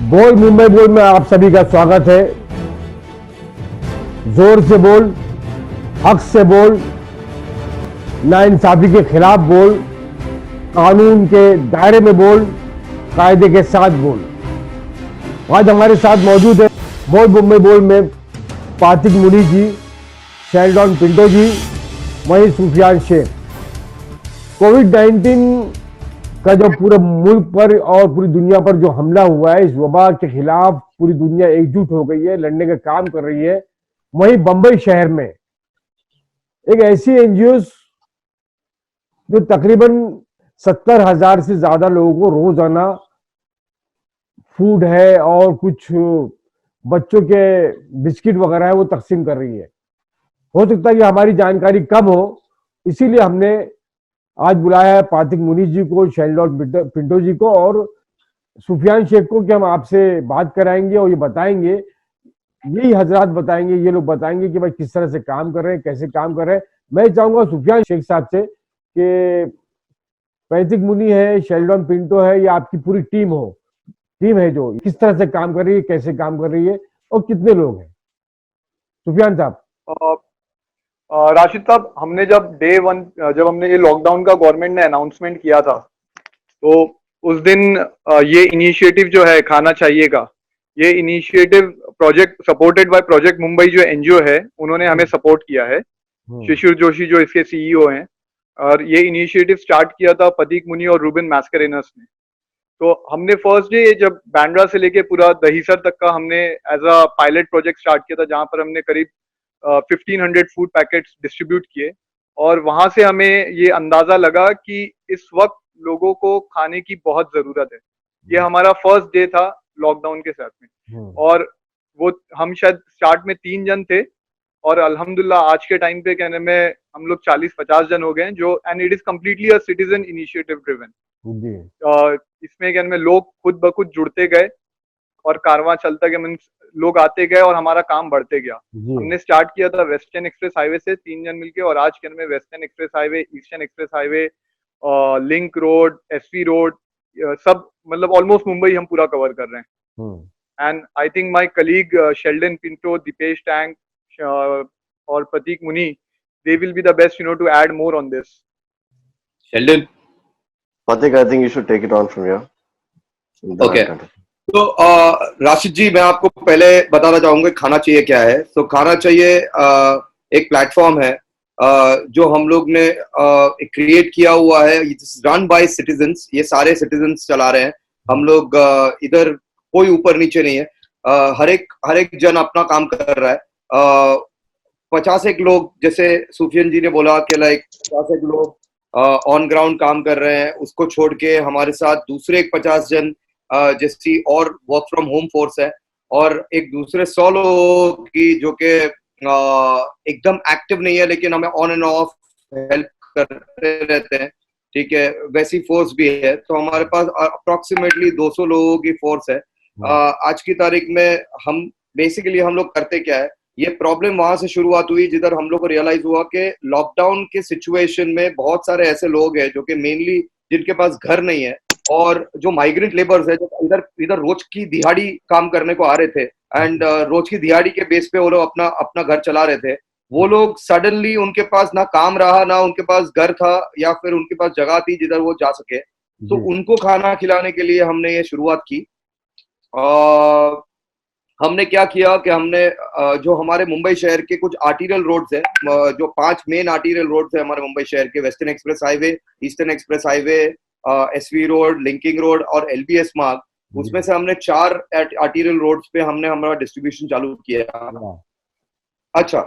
बोल मुंबई बोल में आप सभी का स्वागत है। जोर से बोल, हक से बोल, नाइंसाफी के खिलाफ बोल, कानून के दायरे में बोल, कायदे के साथ बोल। आज हमारे साथ मौजूद है बोल मुंबई बोल में पातिक मुनी जी, शेल्डन पिंटो जी, वहीं सुफियान शेख। कोविड-19 का जो पूरे मुल्क पर और पूरी दुनिया पर जो हमला हुआ है, इस वबा के खिलाफ पूरी दुनिया एकजुट हो गई है, लड़ने का काम कर रही है। वहीं बंबई शहर में एक ऐसी एनजीओ जो तकरीबन 70,000 से ज्यादा लोगों को रोजाना फूड है और कुछ बच्चों के बिस्किट वगैरह है वो तकसीम कर रही है। हो सकता है कि हमारी जानकारी कम हो, इसीलिए हमने आज बुलाया है पातिक मुनी जी को, शेल्डन पिंटो जी को और सुफियान शेख को कि हम आपसे बात कराएंगे और ये बताएंगे, यही हजरात बताएंगे, ये लोग बताएंगे कि भाई किस तरह से काम कर रहे हैं, कैसे काम कर रहे हैं। मैं चाहूंगा सुफियान शेख साहब से कि पातिक मुनी है, शेल्डन पिंटो है, ये आपकी पूरी टीम है जो किस तरह से काम कर रही है, कैसे काम कर रही है और कितने लोग हैं। सुफियान साहब। राशिद साहब, हमने जब डे वन जब हमने ये लॉकडाउन का गवर्नमेंट ने अनाउंसमेंट किया था, तो उस दिन ये इनिशिएटिव जो है खाना चाहिए का, ये initiative project supported by project Mumbai जो एनजीओ है, उन्होंने हमें सपोर्ट किया है। शिशिर जोशी जो इसके सीईओ हैं, और ये इनिशिएटिव स्टार्ट किया था पतीक मुनी और रूबिन मैस्करेनस ने। तो हमने फर्स्ट डे जब बैंड्रा से लेके पूरा दहीसर तक का हमने as a pilot project start किया था, जहां पर हमने करीब 1500 फूड पैकेट्स डिस्ट्रीब्यूट किए। और वहां से हमें ये अंदाजा लगा कि इस वक्त लोगों को खाने की बहुत जरूरत है। ये हमारा फर्स्ट डे था लॉकडाउन के साथ में। और वो हम शायद स्टार्ट में 3 जन थे, और अल्हम्दुलिल्लाह आज के टाइम पे कहने में हम लोग 40-50 जन हो गए हैं, जो and it is completely a citizen initiative driven. इसमें कहने में लोग खुद ब खुद जुड़ते गए और कारवां चलता गया, मीन्स लोग आते गए और हमारा काम बढ़ते गया। हमने स्टार्ट किया था वेस्टर्न एक्सप्रेस हाईवे से 3 जन मिलके, और आज के में Western Express Highway, Eastern Express Highway, Link Road, SV Road, सब मतलब ऑलमोस्ट मुंबई हम पूरा कवर कर रहे हैं। And I think my colleague Sheldon Pinto, Deepesh Tank और प्रतीक मुनी, they will be the best to add more on this. Sheldon. Patik, I think you should take it on from here. Okay. तो राशिद जी, मैं आपको पहले बताना चाहूंगा खाना चाहिए क्या है। तो खाना चाहिए एक प्लेटफॉर्म है जो हम लोग ने क्रिएट किया हुआ है, रन बाय सिटीजन्स। ये सारे सिटीजन्स चला रहे हैं। हम लोग इधर कोई ऊपर नीचे नहीं है, हर एक जन अपना काम कर रहा है। 50 लोग, जैसे सुफियान जी ने बोला कि लाइक 50 लोग ऑन ग्राउंड काम कर रहे हैं। उसको छोड़ के हमारे साथ दूसरे 50 जन जैसी और वर्क फ्रॉम होम फोर्स है, और एक दूसरे 100 लोगों की जो कि एकदम एक्टिव नहीं है, लेकिन हमें ऑन एंड ऑफ हेल्प करते रहते हैं। ठीक है, वैसी फोर्स भी है। तो हमारे पास अप्रोक्सीमेटली 200 लोगों की फोर्स है। आज की तारीख में हम बेसिकली हम लोग करते क्या है, ये प्रॉब्लम वहां से शुरुआत हुई जिधर हम लोग को रियलाइज हुआ कि लॉकडाउन के सिचुएशन में बहुत सारे ऐसे लोग हैं जो कि मेनली जिनके पास घर नहीं है, और जो माइग्रेंट लेबर्स है, जो इधर रोज की दिहाड़ी काम करने को आ रहे थे, एंड रोज की दिहाड़ी के बेस पे वो लोग अपना घर चला रहे थे। वो लोग सडनली उनके पास ना काम रहा, ना उनके पास घर था, या फिर उनके पास जगह थी जिधर वो जा सके। तो उनको खाना खिलाने के लिए हमने ये शुरुआत की। हमने क्या किया कि हमने जो हमारे मुंबई शहर के कुछ आर्टीरियल रोड्स है, जो 5 मेन आर्टीरियल रोड्स है हमारे मुंबई शहर के, Western Express Highway, Eastern Express Highway, SV Road, Linking Road और एलबीएस मार्ग, उसमें से हमने 4 आर्टीरियल रोड्स पे हमने हमारा डिस्ट्रीब्यूशन चालू किया। अच्छा,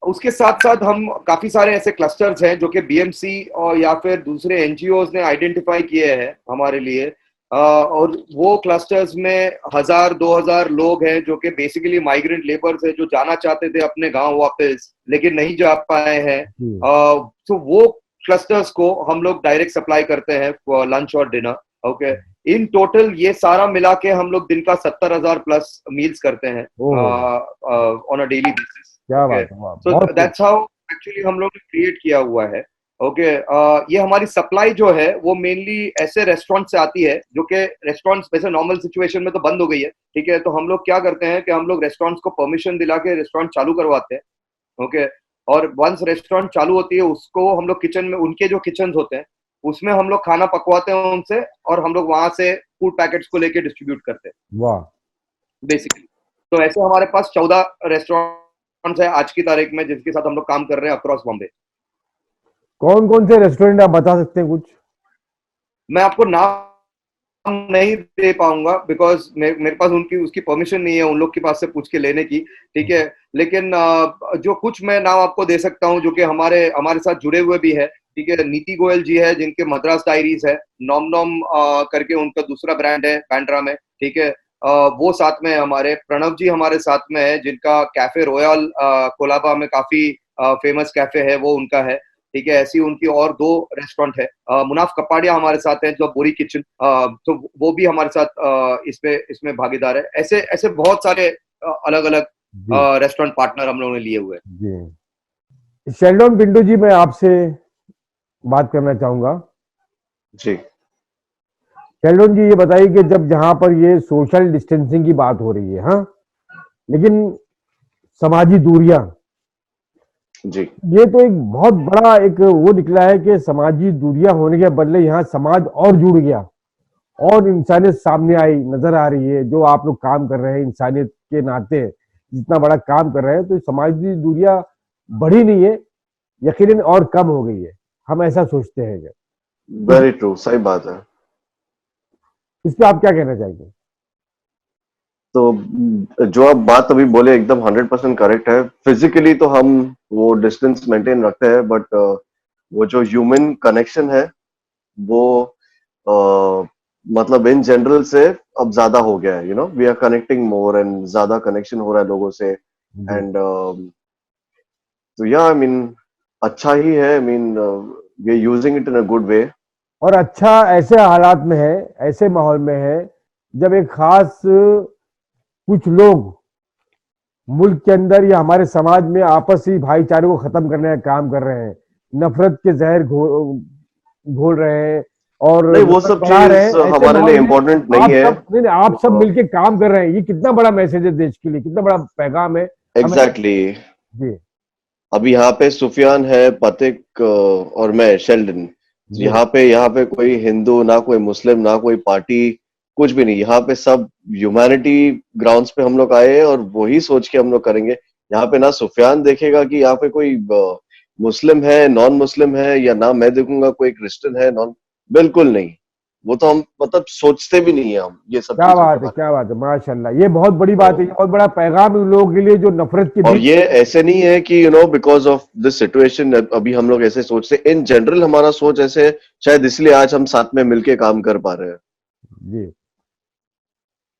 उसके साथ साथ हम काफी सारे ऐसे क्लस्टर्स हैं जो कि बीएमसी और या फिर दूसरे एनजीओज ने आइडेंटिफाई किए हैं हमारे लिए, और वो क्लस्टर्स में 1000-2000 लोग हैं जो कि बेसिकली माइग्रेंट लेबर्स है, जो जाना चाहते थे अपने गांव वापस, लेकिन नहीं जा पाए हैं। तो वो क्लस्टर्स को हम लोग डायरेक्ट सप्लाई करते हैं लंच और डिनर। ओके, इन टोटल ये सारा मिला के हम लोग दिन का 70,000 प्लस मील्स करते हैं on a daily basis. So that's how actually हम लोग ने क्रिएट किया हुआ है। ओके ये हमारी सप्लाई जो है वो मेनली ऐसे रेस्टोरेंट से आती है जो कि रेस्टोरेंट्स वैसे नॉर्मल सिचुएशन में तो बंद हो गई है, ठीक है। तो हम लोग क्या करते हैं कि हम लोग रेस्टोरेंट्स को परमिशन दिला के रेस्टोरेंट चालू करवाते हैं, ओके। और वंस रेस्टोरेंट चालू होती है उसको हम लोग किचन में, उनके जो किचन होते हैं उसमें हम लोग खाना पकवाते हैं उनसे, और हम लोग वहां से फूड पैकेट्स को लेके डिस्ट्रीब्यूट करते हैं वाह। बेसिकली। तो ऐसे हमारे पास 14 रेस्टोरेंट्स है आज की तारीख में जिनके साथ हम लोग काम कर रहे हैं अक्रॉस बॉम्बे। कौन कौन से रेस्टोरेंट आप बता सकते हैं कुछ? मैं आपको नाम नहीं दे पाऊंगा बिकॉज मेरे पास उनकी उसकी परमिशन नहीं है उन लोग के पास से पूछ के लेने की, ठीक है। लेकिन जो कुछ मैं नाम आपको दे सकता हूँ जो कि हमारे हमारे साथ जुड़े हुए भी है, ठीक है। नीति गोयल जी है जिनके मद्रास डायरीज है, नॉम नॉम करके उनका दूसरा ब्रांड है बैंड्रा में, ठीक है। वो साथ में है हमारे। प्रणव जी हमारे साथ में है जिनका कैफे रॉयल कोलाबा में काफी फेमस कैफे है, वो उनका है, ठीक है। ऐसी उनकी और 2 रेस्टोरेंट है। मुनाफ कपाड़िया हमारे साथ हैं जो बोरी किचन, तो वो भी हमारे साथ इसमें भागीदार है। ऐसे ऐसे बहुत सारे अलग अलग जी रेस्टोरेंट पार्टनर हम लोगों ने लिए हुए हैं। जी। शेल्डन पिंटो जी, मैं आपसे बात करना चाहूंगा। जी शेल्डन जी, ये बताइए कि जब जहां पर ये सोशल डिस्टेंसिंग की बात हो रही है, हाँ, लेकिन समाजी दूरियां, जी ये तो एक बहुत बड़ा एक वो निकला है कि समाजी दूरियां होने के बदले यहाँ समाज और जुड़ गया और इंसानियत सामने आई, नजर आ रही है। जो आप लोग काम कर रहे हैं इंसानियत के नाते, जितना बड़ा काम कर रहे हैं, तो समाजी दूरियां बढ़ी नहीं है, यकीनन और कम हो गई है। हम ऐसा सोचते हैं कि इस वेरी ट्रू, सही बात है। इस पे आप क्या कहना चाहेंगे? तो जो आप बात अभी बोले एकदम 100% करेक्ट है। फिजिकली तो हम वो डिस्टेंस मेंटेन रखते हैं, बट वो जो ह्यूमन कनेक्शन है वो मतलब इन जनरल से अब ज्यादा हो गया है। We are connecting more and ज्यादा कनेक्शन हो रहा है लोगों से। जी। एंड तो या आई मीन अच्छा ही है। I mean we are using it in a good way. और अच्छा ऐसे हालात में है, ऐसे माहौल में है, जब एक खास कुछ लोग मुल्क के अंदर या हमारे समाज में आपसी भाईचारे को खत्म करने का काम कर रहे हैं, नफरत के जहर घोल रहे हैं और नहीं, वो नफरत सब बढ़ा रहे चीज हैं, ऐसे हमारे लिए माहौल में इम्पोर्टेंट नहीं आप है। सब नहीं नहीं, आप सब मिलके काम कर रहे हैं, ये कितना बड़ा मैसेज है देश के लिए, कितना बड़ा पैगाम है हमें। Exactly exactly. जी अभी यहाँ पे सुफियान है, पथिक और मैं शेल्डन। जी यहाँ पे कोई हिंदू ना, कोई मुस्लिम ना, कोई पार्टी, कुछ भी नहीं। यहाँ पे सब ह्यूमैनिटी ग्राउंड्स पे हम लोग आए हैं और वही सोच के हम लोग करेंगे। यहाँ पे ना सुफियान देखेगा कि यहाँ पे कोई मुस्लिम है, नॉन मुस्लिम है, या ना मैं देखूंगा कोई क्रिश्चियन है नॉन। बिल्कुल नहीं। वो तो हम मतलब सोचते भी नहीं है हम ये सब क्या चीजों के बात है, बारे क्या बात है, माशाल्लाह, ये बहुत बड़ी में। बात है, ये बहुत बड़ा पैगाम है उन लोगों के लिए जो नफरत के और बीच। ये ऐसे नहीं है कि बिकॉज ऑफ दिस सिचुएशन अभी हम लोग ऐसे सोचते। इन जनरल हमारा सोच ऐसे है, शायद इसलिए आज हम साथ में मिलके काम कर पा रहे हैं। जी।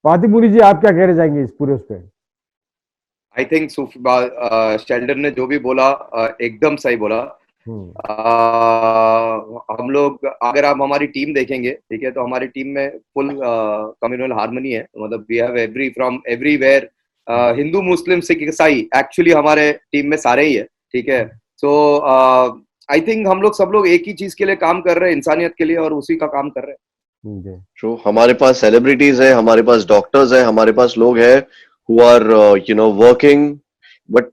फातिम मुनी जी, आप क्या कहना चाहेंगे इस पूरे उस पे? आई थिंक शेल्डन ने जो भी बोला एकदम सही बोला। हम्म। हम लोग, अगर आप हमारी टीम देखेंगे, ठीक है, तो हमारी टीम में फुल कम्युनल हार्मनी है। मतलब we have every from everywhere, Hindu Muslim Sikh Isai, actually हमारे टीम में सारे ही है, ठीक है। सो आई थिंक हम लोग सब लोग एक ही चीज के लिए काम कर रहे हैं, इंसानियत के लिए, और उसी का काम कर रहे हैं। जी ट्रू। हमारे पास सेलिब्रिटीज है, हमारे पास डॉक्टर्स है, हमारे पास लोग हैं who are working. But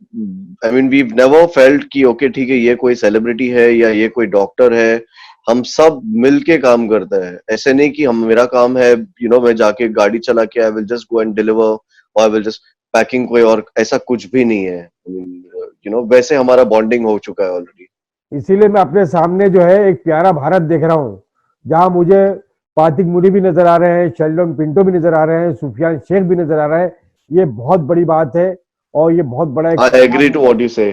I mean we never felt कि ओके ठीक है, ये कोई सेलिब्रिटी है या ये कोई डॉक्टर है। हम सब मिलके काम करते हैं। ऐसे नहीं कि हम मेरा काम है मैं जाके गाड़ी चला के I will just go and deliver, और आई विल जस्ट पैकिंग कोई, और ऐसा कुछ भी नहीं है। आई मीन वैसे हमारा बॉन्डिंग हो चुका है ऑलरेडी। इसीलिए मैं अपने सामने जो है एक प्यारा भारत देख रहा हूँ, जहां मुझे फातिक मुनी भी नजर आ रहे हैं, शेल्डन पिंटो भी नजर आ रहे हैं, सुफियान शेख भी नजर आ रहा है। ये बहुत बड़ी बात है और ये बहुत बड़ा एक आई पैगाम एग्री है। टू व्हाट यू से।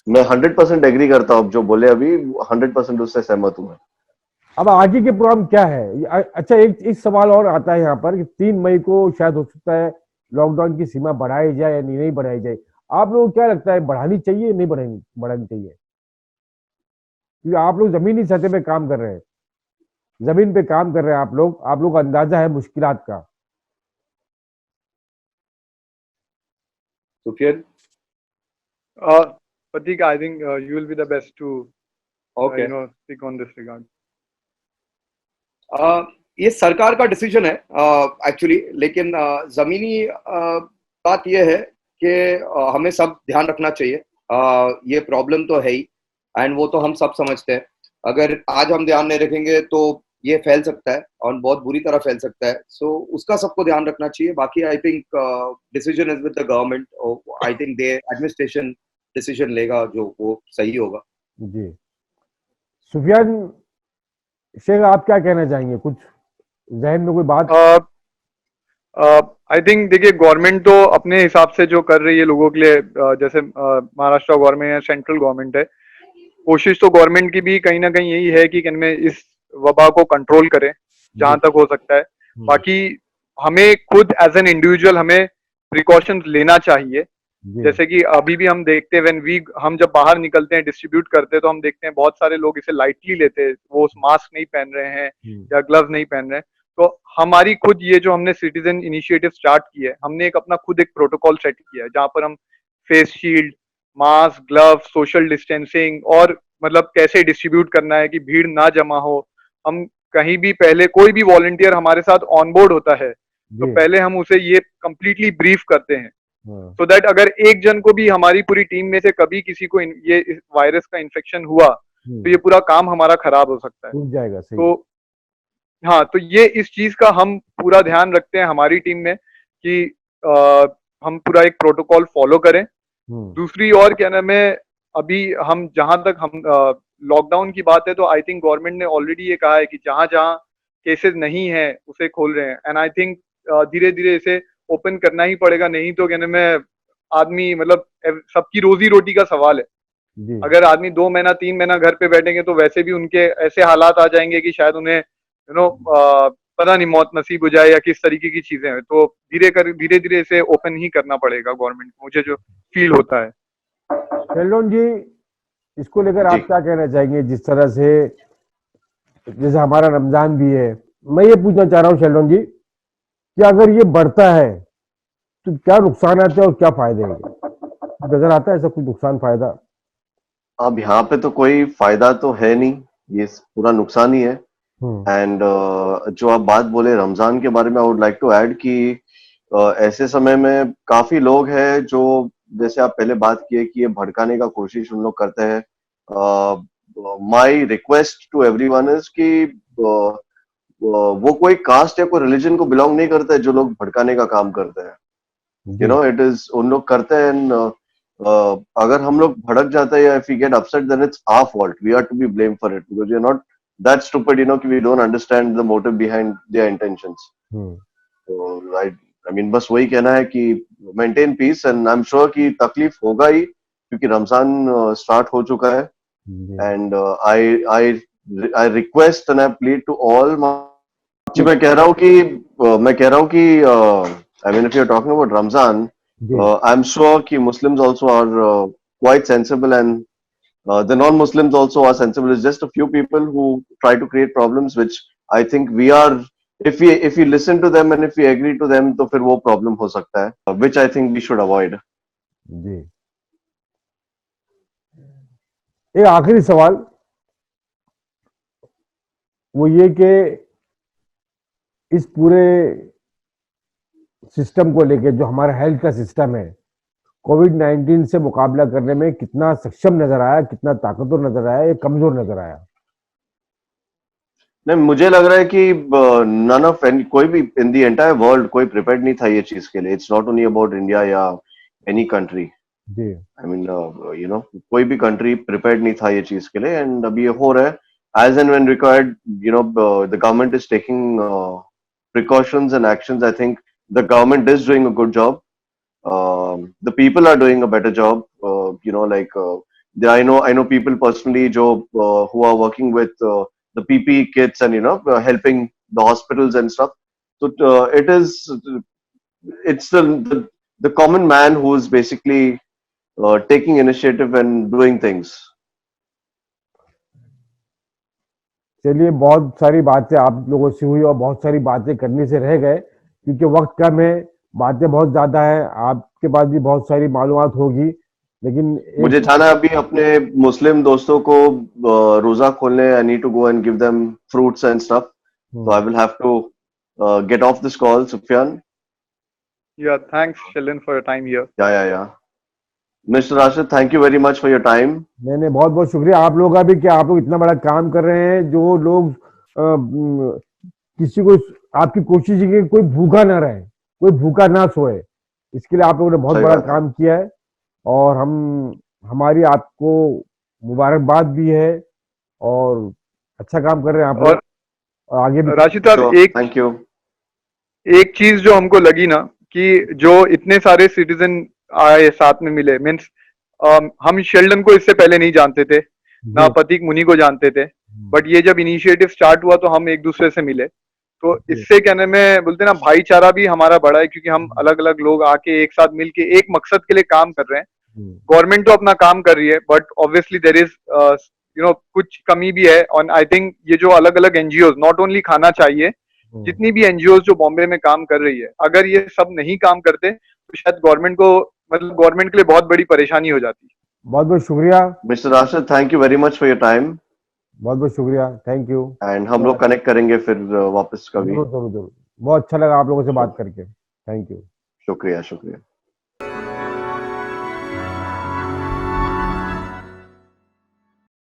मैं 100% एग्री करता हूँ। आप जो बोले अभी 100% उससे सहमत हूँ मैं। अब आगे के प्रोग्राम क्या है? अच्छा, एक सवाल और आता है यहाँ पर कि 3 मई को शायद हो सकता है लॉकडाउन की सीमा बढ़ाई जाए या नहीं बढ़ाई जाए। आप लोगों को क्या लगता है, बढ़ानी चाहिए या नहीं बढ़ानी बढ़ानी चाहिए? क्योंकि आप लोग जमीनी सतह पे काम कर रहे हैं, जमीन पे काम कर रहे हैं, आप लोग का अंदाजा है मुश्किलात का। तो फिर Pratik, I think you will be the best to Okay. speak on this regard. ये सरकार का डिसीजन है एक्चुअली, लेकिन जमीनी बात ये है कि हमें सब ध्यान रखना चाहिए। ये प्रॉब्लम तो है ही, एंड वो तो हम सब समझते हैं। अगर आज हम ध्यान नहीं रखेंगे तो ये फैल सकता है और बहुत बुरी तरह फैल सकता है। सो उसका सबको ध्यान रखना चाहिए। बाकी I think decision is with the government, और I think they administration decision लेगा जो वो सही होगा। जी सुफियान शेख, आप क्या कहना चाहेंगे? कुछ जहन में कोई बात? आई थिंक देखिए, गवर्नमेंट तो अपने हिसाब से जो कर रही है लोगों के लिए, जैसे महाराष्ट्र गवर्नमेंट है, सेंट्रल गवर्नमेंट है, कोशिश तो गवर्नमेंट की भी कहीं ना कहीं यही है कि इनमें इस वबा को कंट्रोल करें जहां तक हो सकता है। बाकी हमें खुद एज एन इंडिविजुअल हमें प्रिकॉशंस लेना चाहिए। जैसे कि अभी भी हम देखते हैं हम जब बाहर निकलते हैं डिस्ट्रीब्यूट करते हैं तो हम देखते हैं बहुत सारे लोग इसे लाइटली लेते हैं, वो मास्क नहीं पहन रहे हैं या ग्लव्स नहीं पहन रहे हैं। तो हमारी खुद ये जो हमने सिटीजन इनिशिएटिव स्टार्ट की है, हमने अपना खुद एक प्रोटोकॉल सेट किया है जहां पर हम face shield, mask, gloves, social distancing और मतलब कैसे डिस्ट्रीब्यूट करना है कि भीड़ ना जमा हो। हम कहीं भी पहले कोई भी वॉलंटियर हमारे साथ ऑन बोर्ड होता है तो पहले हम उसे ये कंप्लीटली ब्रीफ करते हैं, सो दैट अगर एक जन को भी हमारी पूरी टीम में से कभी किसी को ये वायरस का इन्फेक्शन हुआ तो ये पूरा काम हमारा खराब हो सकता है। जाएगा। सही। तो हाँ, तो ये इस चीज का हम पूरा ध्यान रखते हैं हमारी टीम में कि हम पूरा एक प्रोटोकॉल फॉलो करें। दूसरी और क्या नाम है, अभी हम जहां तक हम लॉकडाउन की बात है तो आई थिंक गवर्नमेंट ने ऑलरेडी ये कहा है कि जहां जहां केसेस नहीं है उसे खोल रहे हैं, एंड आई थिंक धीरे धीरे इसे ओपन करना ही पड़ेगा, नहीं तो क्या नाम है आदमी मतलब सबकी रोजी रोटी का सवाल है। अगर आदमी 2 महीना 3 महीना घर पे बैठेंगे तो वैसे भी उनके ऐसे हालात आ जाएंगे कि शायद उन्हें पता नहीं मौत नसीब हो जाए या किस तरीके की चीजें हैं। तो धीरे धीरे इसे ओपन ही करना पड़ेगा गवर्नमेंट को, मुझे जो फील होता है। शेल्डन जी, इसको लेकर आप क्या कहना चाहेंगे? जिस तरह से जैसे हमारा रमजान भी है, मैं ये पूछना चाह रहा हूँ शेल्डन जी कि अगर ये बढ़ता है तो क्या नुकसान आते हैं और क्या फायदे हैं? नजर आता है ऐसा कुछ नुकसान फायदा? अब यहाँ पे तो कोई फायदा तो है नहीं, ये पूरा नुकसान ही है। एंड जो आप बात बोले रमजान के बारे में, I would like to add कि ऐसे समय में काफी लोग हैं जो, जैसे आप पहले बात किए कि ये भड़काने का कोशिश उन लोग करते हैं। My request to everyone is कि वो कोई कास्ट या कोई रिलीजन को बिलोंग नहीं करता है जो लोग भड़काने का काम करते हैं। यू नो, इट इज उन लोग करते हैं। अगर हम लोग भड़क जाते हैं या if we get upset, then it's our fault, we are to be blame for it because we are not that stupid, you know, कि we don't understand the motive behind their intentions. तो I mean बस वही कहना है कि maintain peace, and I am sure कि तकलीफ होगा ही क्योंकि रमजान स्टार्ट हो चुका है। And I request and I plead to all, मैं कह रहा हूँ कि I mean, if you're talking about Ramzan, I'm sure कि Muslims also are quite sensible, and the non-Muslims also are sensible. It's just a few people who try to create problems, which I think we are. If we listen to them and if we agree to them, तो फिर वो problem हो सकता है, which I think we should avoid. जी। एक आखिरी सवाल वो ये कि इस पूरे सिस्टम को लेके जो हमारा हेल्थ का सिस्टम है, कोविड-19 से मुकाबला करने में कितना सक्षम नजर आया, कितना ताकतवर नजर आया, या कमजोर नजर आया? नहीं, मुझे लग रहा है कि नन ऑफ कोई भी इन द एंटायर वर्ल्ड कोई प्रिपेयर्ड नहीं था ये चीज के लिए। It's not only about India या एनी कंट्री। जी। आई मीन यू नो, कोई भी कंट्री प्रिपेयर्ड नहीं था ये चीज के लिए, एंड अभी ये हो रहा है as and when required. You know, the government is taking precautions and actions. I think the government is doing a good job. The people are doing a better job. You know, like I know people personally who are working with the PPE kits and, you know, helping the hospitals and stuff. So it's the common man who is basically taking initiative and doing things. चलिए, बहुत सारी बातें आप लोगों से हुई और बहुत सारी बातें करने से रह गए क्योंकि वक्त कम है, बातें बहुत ज्यादा है, आपके पास भी बहुत सारी मालूमात होगी, लेकिन मुझे जाना है अभी अपने मुस्लिम दोस्तों को रोजा खोलने. I need to go and give them fruits and stuff. So I will have to get off this call, Sufyan. Yeah, thanks, Sheldon, for your time here. Yeah. Mr. Rashid, thank you very much for your time. नहीं, बहुत बहुत शुक्रिया आप लोगों का भी कि आप लोग इतना बड़ा काम कर रहे हैं. जो लोग किसी को आपकी कोशिश है कि कोई भूखा ना रहे, कोई भूखा ना सोए, इसके लिए आप लोगों ने बहुत सही बड़ा बात है. काम किया है. और हमारी आपको मुबारकबाद भी है और अच्छा काम कर रहे हैं आप लोग. और आगे भी राशिद साहब, Sure, thank you. एक चीज जो हमको लगी ना, कि जो इतने सारे सिटीजन आए साथ में मिले, मीन्स हम शेल्डन को इससे पहले नहीं जानते थे, ना प्रतीक मुनि को जानते थे, बट ये जब इनिशिएटिव स्टार्ट हुआ तो हम एक दूसरे से मिले. तो इससे कहने में बोलते ना, भाईचारा भी हमारा बढ़ा है, क्योंकि हम अलग अलग लोग आके एक साथ मिलके एक मकसद के लिए काम कर रहे हैं. गवर्नमेंट तो अपना काम कर रही है, बट ऑब्वियसली देयर इज कुछ कमी भी है. और आई थिंक ये जो अलग अलग एनजीओ, नॉट ओनली खाना चाहिए, जितनी भी एनजीओ जो बॉम्बे में काम कर रही है, अगर ये सब नहीं काम करते तो शायद गवर्नमेंट को, मतलब गवर्नमेंट के लिए बहुत बड़ी परेशानी हो जाती. बहुत बहुत शुक्रिया. Mr. Rashid, thank you very much for your time. बहुत बहुत शुक्रिया. Thank you. And हम लोग कनेक्ट करेंगे फिर वापस कभी. जरूर जरूर जरूर. बहुत अच्छा लगा आप लोगों से बात करके. Thank you. शुक्रिया.